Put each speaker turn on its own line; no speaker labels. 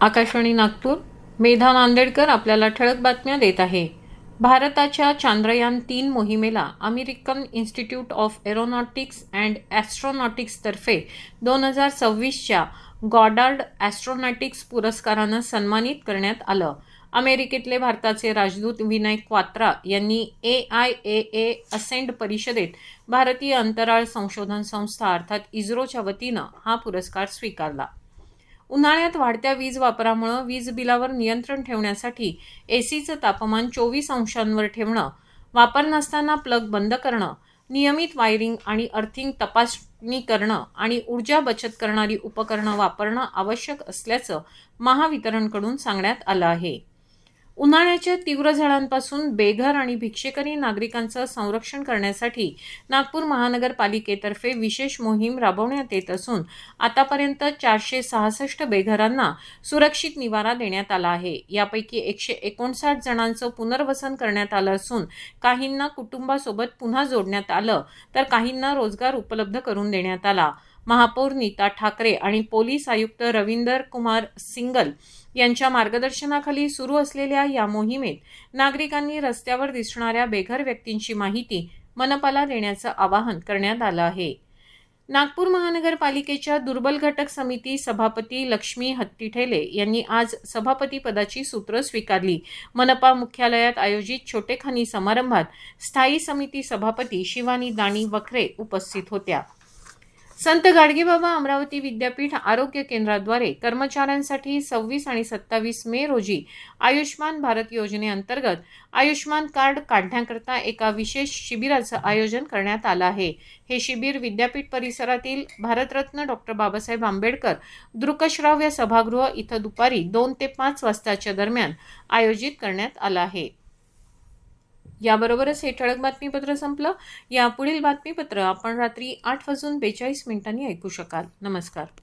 आकाशवाणी नागपूर. मेधा नांदेडकर आपल्याला ठळक बातम्या देत आहे. भारताच्या चांद्रयान-3 मोहिमेला American institute of aeronautics and ॲस्ट्रॉनॉटिक्सतर्फे 2026च्या गॉडार्ड ॲस्ट्रॉनॉटिक्स पुरस्कारानं सन्मानित करण्यात आलं. अमेरिकेतले भारताचे राजदूत विनय क्वात्रा यांनी AIAA असेंड परिषदेत भारतीय अंतराळ संशोधन संस्था अर्थात इस्रोच्या वतीनं हा पुरस्कार स्वीकारला. उन्हाळ्यात वाढत्या वीज वापरामुळे वीज बिलावर नियंत्रण ठेवण्यासाठी एसीचं तापमान 24 अंशांवर ठेवणं, वापर नसताना प्लग बंद करणं, नियमित वायरिंग आणि अर्थिंग तपासणी करणं आणि ऊर्जा बचत करणारी उपकरणं वापरणं आवश्यक असल्याचं महावितरणकडून सांगण्यात आलं आहे. उन्हाळ्याच्या तीव्र झळांपासून बेघर आणि भिक्षेकरी नागरिकांचं संरक्षण करण्यासाठी नागपूर महानगरपालिकेतर्फे विशेष मोहीम राबवण्यात येत असून आतापर्यंत 466 बेघरांना सुरक्षित निवारा देण्यात आला आहे. यापैकी 159 जणांचं पुनर्वसन करण्यात आलं असून काहींना कुटुंबासोबत पुन्हा जोडण्यात आलं तर काहींना रोजगार उपलब्ध करून देण्यात आला. महापौर नीता ठाकरे आणि पोलीस आयुक्त रविंदर कुमार सिंगल यांच्या मार्गदर्शनाखाली सुरू असलेल्या या मोहिमेत नागरिकांनी रस्त्यावर दिसणाऱ्या बेघर व्यक्तींची माहिती मनपाला देण्याचं आवाहन करण्यात आलं आहे. नागपूर महानगरपालिकेच्या दुर्बल घटक समिती सभापती लक्ष्मी हत्तीठेले यांनी आज सभापती पदाची सूत्र स्वीकारली. मनपा मुख्यालयात आयोजित छोटेखानी समारंभात स्थायी समिती सभापती शिवानी दाणी वखरे उपस्थित होत्या. संत गाडगेबाबा अमरावती विद्यापीठ आरोग्य केंद्राद्वारे कर्मचाऱ्यांसाठी 26 आणि 27 मे रोजी आयुष्मान भारत योजनेअंतर्गत आयुष्मान कार्ड काढण्याकरता एका विशेष शिबिराचं आयोजन करण्यात आलं आहे. हे शिबिर विद्यापीठ परिसरातील भारतरत्न डॉ. बाबासाहेब आंबेडकर दृकश्राव्य सभागृह इथं दुपारी 2 ते 5 वाजताच्या दरम्यान आयोजित करण्यात आलं आहे. याबरोबरच हे ठळक बातमीपत्र संपलं. या पुढील बातमीपत्र आपण रात्री 8:42 ऐकू शकाल. नमस्कार.